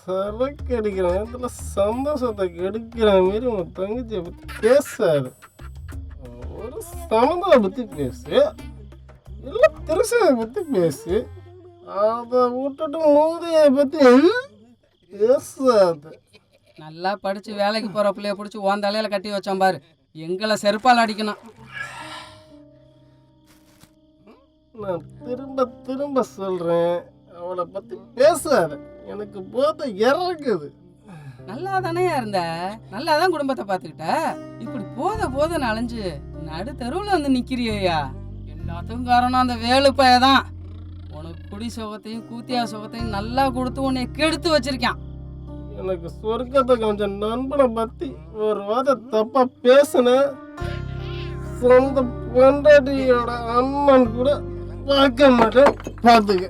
சரக்கு அடிக்கிற நேரத்தில் சந்தோஷத்தை கெடுக்கிற மாரி உன் தங்கச்சியை பற்றி பேசாது. ஒரு சமந்தாவை பற்றி பேசு, இல்லை திருசனை பற்றி பேசு, அதை விட்டுட்டு மூதையை பற்றி பேசாது. நல்லா படிச்சு வேலைக்கு போற பிள்ளைய பிடிச்சி உன் தலையில கட்டி வச்சான் பாரு, எங்களை செருப்பால் அடிக்கணும். நான் திரும்ப திரும்ப சொல்றேன், அவளை பத்தி பேசாத. எனக்கு போத இறக்குது. நல்லா தானே இருந்த, நல்லா தான் குடும்பத்தை பார்த்துக்கிட்ட. இப்படி போத அலைஞ்சு நடு தெருவில் வந்து நிக்கிறியா? எல்லாத்துக்கும் காரணம் அந்த வேலு பையதான். உனக்கு குடி சுகத்தையும் கூத்தியா சுகத்தையும் நல்லா கொடுத்து உன்னை கெடுத்து வச்சிருக்கான். எனக்கு சொர்க்கத்தை கொஞ்சம் நண்பனை பத்தி ஒரு வார்த்தை தப்பா பேசுன, சொந்த பொண்டாட்டியோட அண்ணன் கூட பார்க்க மாட்டேன், பார்த்துக்க.